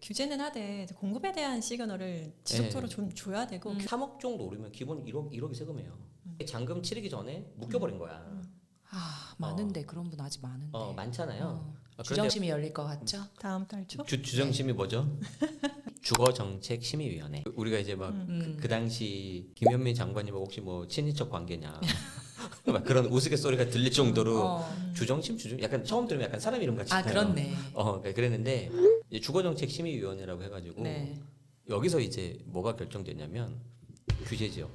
규제는 하되 공급에 대한 시그널을 지속적으로 좀 줘야 되고 3억 정도 오르면 기본 1억이 세금이에요. 잔금 치르기 전에 묶여버린 거야. 아 많은데 그런 분 아직 많은데. 많잖아요. 주정심이 열릴 것 같죠? 다음 달 초? 주정심이 뭐죠? 주거정책심의위원회. 우리가 이제 막 그 당시 김현미 장관님하고 혹시 뭐 친인척 관계냐 막 그런 우스갯소리가 들릴 정도로 주정 약간 처음 들으면 약간 사람 이름 같이. 아 그렇네. 그랬는데 이제 주거정책심의위원회라고 해가지고 네. 여기서 이제 뭐가 결정됐냐면 규제지요.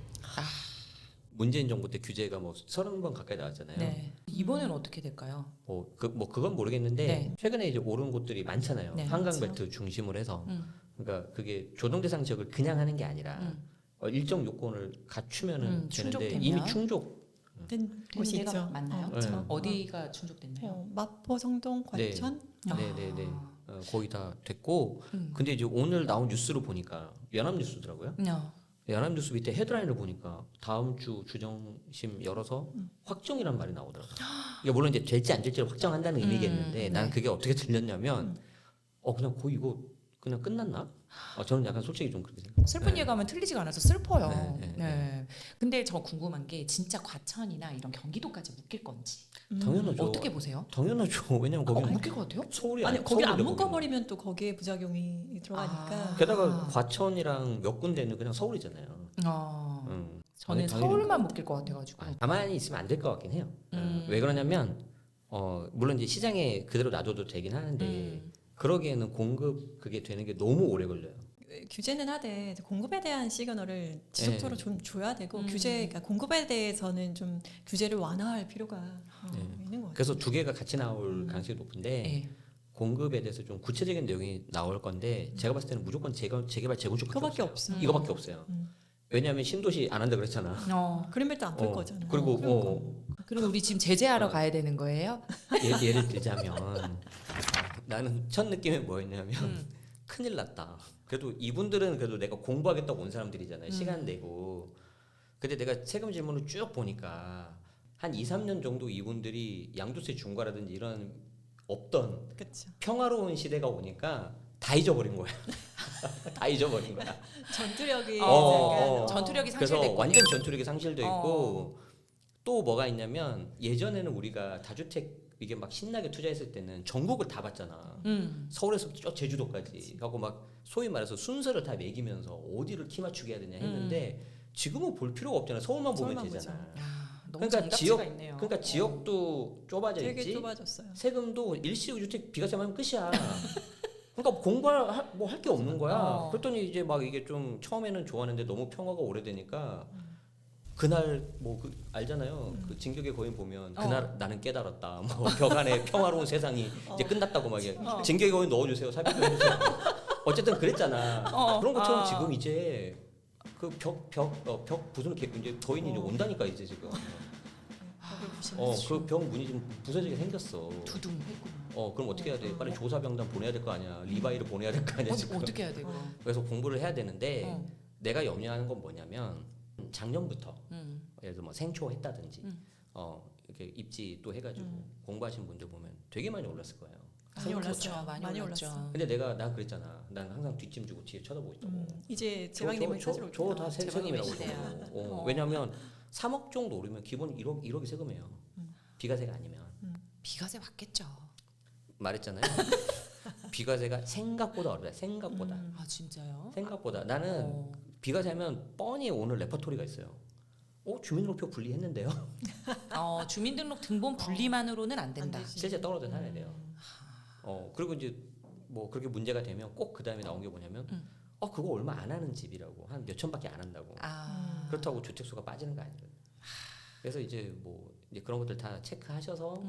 문재인 정부 때 규제가 뭐 30번 가까이 나왔잖아요. 네. 이번에는 어떻게 될까요? 그건 모르겠는데 네. 최근에 이제 오른 곳들이 많잖아요. 네. 한강벨트 중심으로 해서. 그러니까 그게 조정대상 지역을 그냥 하는 게 아니라 일정 요건을 갖추면은 되는데 충족되면? 이미 충족된 곳이 데가 있죠. 맞나요? 네. 어디가 충족됐나요? 마포, 성동, 과천. 네네네. 거의 다 됐고 근데 이제 오늘 나온 뉴스를 보니까 연합뉴스더라고요. 연합뉴스 밑에 헤드라인을 보니까 다음 주 주정심 열어서 확정이란 말이 나오더라고요. 이게 물론 이제 될지 안 될지를 확정한다는 의미겠는데 난 그게 어떻게 들렸냐면 그냥 거의 이거 그냥 끝났나? 저는 약간 솔직히 좀 그렇게 생각해요. 슬픈 예감은 틀리지가 않아서 슬퍼요. 네. 네. 근데 저 궁금한 게 진짜 과천이나 이런 경기도까지 묶일 건지 당연하죠. 어떻게 보세요? 당연하죠. 왜냐면 거기 묶일 것 같아요? 서울이 아니 거기 안 서울인데 묶어버리면 또 거기에 부작용이 들어가니까. 게다가 과천이랑 몇 군데는 그냥 서울이잖아요. 저는 서울만 묶일 것 같아가지고. 가만히 있으면 안 될 것 같긴 해요. 왜 그러냐면 물론 이제 시장에 그대로 놔둬도 되긴 하는데 그러기에는 공급 그게 되는 게 너무 오래 걸려요. 규제는 하되 공급에 대한 시그널을 지속적으로 좀 줘야 되고 그러니까 공급에 대해서는 좀 규제를 완화할 필요가 있는 것 같아요. 그래서 두 개가 같이 나올 가능성이 높은데 네. 공급에 대해서 좀 구체적인 내용이 나올 건데 제가 봤을 때는 무조건 재개발 재건축 그거밖에 없어요. 이거밖에 없어요. 왜냐하면 신도시 안 한다 그랬잖아. 그러면 또 안 풀 거잖아요. 그리고 그럼 우리 지금 제재하러 가야 되는 거예요? 예를 들자면 나는 첫 느낌이 뭐였냐면 큰일 났다. 그래도 이분들은 그래도 내가 공부하겠다고 온 사람들이잖아요. 시간 내고. 근데 내가 세금 질문을 쭉 보니까 한 2, 3년 정도 이분들이 양도세 중과라든지 이런 없던 그쵸. 평화로운 시대가 오니까 다 잊어버린 거야. 다 잊어버린 거야. 전투력이 전투력이 그래서 상실됐군요. 완전 전투력이 상실돼 있고 또 뭐가 있냐면 예전에는 우리가 다주택 이게 막 신나게 투자했을 때는 전국을 다 봤잖아. 서울에서부터 저 제주도까지 하고 막 소위 말해서 순서를 다 매기면서 어디를 키 맞추게 해야 되냐 했는데 지금은 볼 필요가 없잖아. 서울만 보면 되잖아. 너무 그러니까 정답지가 있네요. 그러니까 지역도 좁아져 되게 있지. 좁아졌어요. 세금도 일시주택 비과세하면 끝이야. 그러니까 공부할 뭐 할 게 없는 거야. 그랬더니 이제 막 이게 좀 처음에는 좋았는데 너무 평화가 오래되니까 그날 뭐 알잖아요. 그 진격의 거인 보면 그날 나는 깨달았다. 뭐 벽안에 평화로운 세상이 이제 끝났다고 막 진격의 거인 넣어주세요. 삽입 좀 해주세요. 어쨌든 그랬잖아. 그런 것처럼 지금 이제 그 벽 부수는 이제 거인이 이제 온다니까 이제 지금. 그 벽 문이 좀 부서지게 생겼어. 두둥했구나. 그럼 어떻게 해야 돼? 빨리 조사병단 보내야 될 거 아니야. 리바이를 보내야 될 거 아니야 지금. 어떻게 해야 되고? 그래서 공부를 해야 되는데 내가 염려하는 건 뭐냐면 작년부터 예를 들어 뭐 생초했다든지 이렇게 입지 또 해가지고 공부하신 분들 보면 되게 많이 올랐을 거예요. 많이 올랐어요. 많이 올랐죠. 근데 난 그랬잖아. 난 항상 뒷짐 주고 뒤에 쳐다보고 있다고. 이제 제방님을 찾으러 올게요. 저다 세금이라고 그러고. 왜냐면 3억 정도 오르면 기본 1억이 세금이에요. 비과세가 아니면. 비과세 받겠죠. 말했잖아요. 비과세가 생각보다 어렵다. 생각보다. 아 진짜요? 생각보다 나는 비과세하면 뻔히 오늘 레퍼토리가 있어요. 주민등록표 분리했는데요. 주민등록 등본 분리만으로는 안 된다. 실제 떨어져 살아야 돼요. 그리고 이제 뭐 그렇게 문제가 되면 꼭 그 다음에 나온 게 뭐냐면 그거 얼마 안 하는 집이라고 한 몇 천밖에 안 한다고. 그렇다고 주택수가 빠지는 거 아니거든요. 그래서 이제 뭐 이제 그런 것들 다 체크하셔서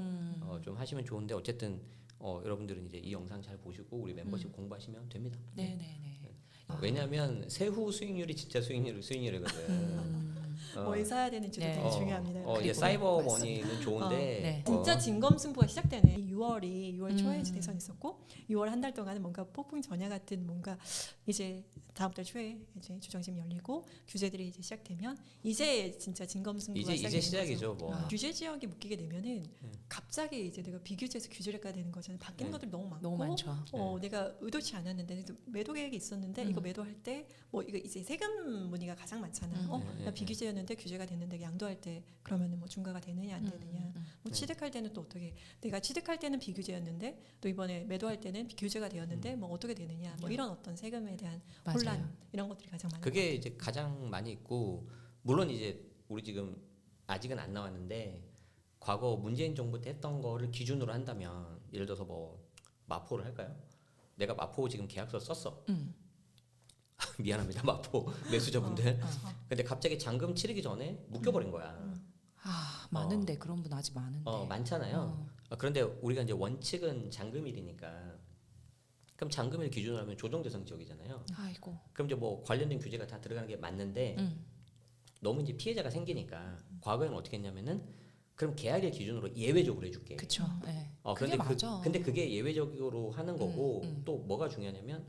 좀 하시면 좋은데 어쨌든 여러분들은 이제 이 영상 잘 보시고 우리 멤버십 공부하시면 됩니다. 네네네. 왜냐하면 세후 수익률이 진짜 수익률이거든. 뭘 사야 되는지도 되게 중요합니다. 이제 사이버 머니는 좋은데 진짜 진검승부가 시작되네. 6월 6월 초에 이제 대선이 있었고 6월 한 달 동안은 뭔가 폭풍 전야 같은 뭔가 이제 다음 달 초에 이제 주정심 열리고 규제들이 이제 시작되면 이제 진짜 진검승부가 이제 시작이죠. 뭐. 규제 지역이 묶이게 되면은 갑자기 이제 내가 비규제에서 규제를 가야 되는 거잖아요. 바뀌는 것들이 너무 많고 너무 많죠. 내가 의도치 않았는데 매도 계획이 있었는데 이거 매도할 때 뭐 이거 이제 세금 문의가 가장 많잖아요. 나 비규제였는데 규제가 됐는데 양도할 때 그러면은 뭐 중과가 되느냐 안 되느냐. 뭐 취득할 때는 또 어떻게 내가 취득할 때는 비규제였는데 또 이번에 매도할 때는 규제가 되었는데 뭐 어떻게 되느냐. 뭐 이런 어떤 세금에 대한 혼란 이런 것들이 가장 많은 그게 것 같아요. 이제 가장 많이 있고 물론 이제 우리 지금 아직은 안 나왔는데 과거 문재인 정부 때 했던 거를 기준으로 한다면 예를 들어서 뭐 마포를 할까요? 내가 마포 지금 계약서 썼어. 미안합니다 마포 매수자분들. 근데 갑자기 잔금 치르기 전에 묶여버린 거야. 많은데 그런 분 아직 많은데. 많잖아요. 그런데 우리가 이제 원칙은 잔금일이니까 그럼 잔금일 기준으로 하면 조정대상 지역이잖아요. 아이고. 그럼 이제 뭐 관련된 규제가 다 들어가는 게 맞는데 너무 이제 피해자가 생기니까 과거에는 어떻게 했냐면은 그럼 계약일 기준으로 예외적으로 해줄게. 그렇죠. 네. 그런데 그게 맞아. 근데 그게 예외적으로 하는 거고 또 뭐가 중요하냐면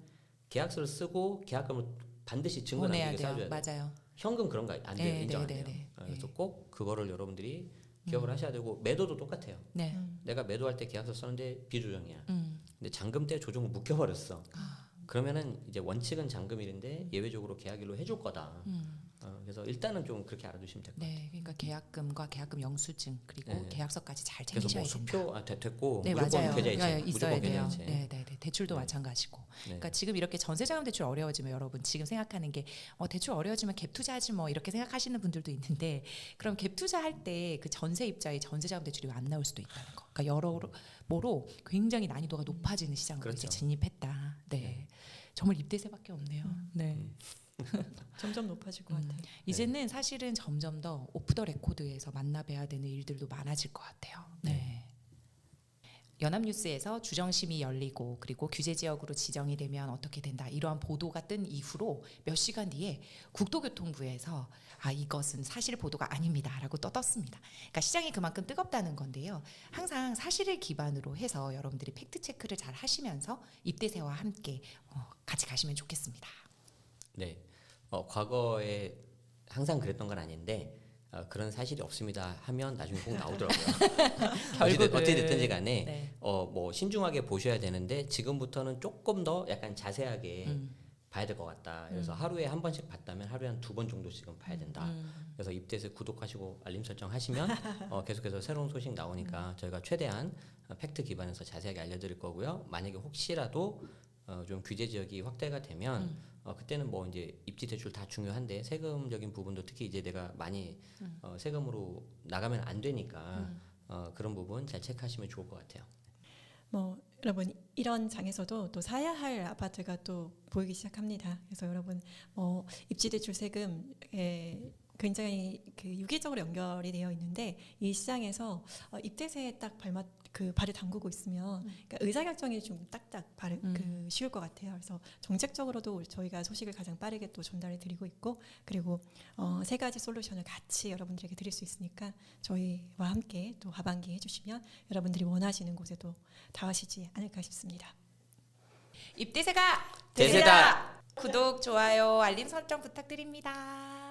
계약서를 쓰고 계약금을 반드시 증거 보내야 남기게 돼요. 써줘야 돼. 맞아요. 현금 그런 거 안 돼요. 네, 인정 안 네, 돼요. 네, 네. 그래서 꼭 그거를 여러분들이 기억을 하셔야 되고 매도도 똑같아요. 네. 내가 매도할 때 계약서 썼는데 비조정이야. 근데 잔금 때 조정을 묶여버렸어. 그러면은 이제 원칙은 잔금일인데 예외적으로 계약일로 해줄 거다. 그래서 일단은 좀 그렇게 알아두시면 될 것 같아요. 네, 그러니까 계약금과 계약금 영수증 그리고 네. 계약서까지 잘 그래서 챙기셔야 뭐 된다. 수표 됐고 네, 무조건 맞아요. 계좌이체, 있어야 무조건 돼요. 계좌이체. 네, 네, 네. 대출도 마찬가지고. 네. 그러니까 지금 이렇게 전세자금 대출 어려워지면 여러분 지금 생각하는 게 대출 어려워지면 갭 투자하지 뭐 이렇게 생각하시는 분들도 있는데 그럼 갭 투자할 때 그 전세 입자에 전세자금 대출이 안 나올 수도 있다는 거. 그러니까 여러모로 굉장히 난이도가 높아지는 시장으로 그렇죠. 이제 진입했다. 네. 정말 입대세밖에 없네요. 네. 점점 높아질 것 같아요. 이제는 사실은 점점 더 오프 더 레코드에서 만나봐야 되는 일들도 많아질 것 같아요. 네. 연합뉴스에서 주정심이 열리고 그리고 규제 지역으로 지정이 되면 어떻게 된다 이러한 보도가 뜬 이후로 몇 시간 뒤에 국토교통부에서 이것은 사실 보도가 아닙니다라고 떴습니다. 그러니까 시장이 그만큼 뜨겁다는 건데요. 항상 사실을 기반으로 해서 여러분들이 팩트 체크를 잘 하시면서 입대세와 함께 같이 가시면 좋겠습니다. 네. 과거에 항상 그랬던 건 아닌데 그런 사실이 없습니다 하면 나중에 꼭 나오더라고요. 어찌 됐든지 간에 네. 뭐 신중하게 보셔야 되는데 지금부터는 조금 더 약간 자세하게 봐야 될 것 같다. 그래서 하루에 한 번씩 봤다면 하루에 한 2번 정도씩은 봐야 된다. 그래서 입대해서 구독하시고 알림 설정 하시면 계속해서 새로운 소식 나오니까 저희가 최대한 팩트 기반에서 자세하게 알려드릴 거고요. 만약에 혹시라도 좀 규제 지역이 확대가 되면 그때는 뭐 이제 입지 대출 다 중요한데 세금적인 부분도 특히 이제 내가 많이 세금으로 나가면 안 되니까 그런 부분 잘 체크하시면 좋을 것 같아요. 뭐 여러분 이런 장에서도 또 사야 할 아파트가 또 보이기 시작합니다. 그래서 여러분 입지대출 세금에 굉장히 유기적으로 연결이 되어 있는데 이 시장에서 입대세에 딱 발을 담그고 있으면 그러니까 의사결정이 좀 딱딱 쉬울 것 같아요. 그래서 정책적으로도 저희가 소식을 가장 빠르게 또 전달해 드리고 있고 그리고 세 가지 솔루션을 같이 여러분들에게 드릴 수 있으니까 저희와 함께 또 하반기에 해주시면 여러분들이 원하시는 곳에도 닿으시지 않을까 싶습니다. 입대세가 대세다. 구독, 좋아요, 알림 설정 부탁드립니다.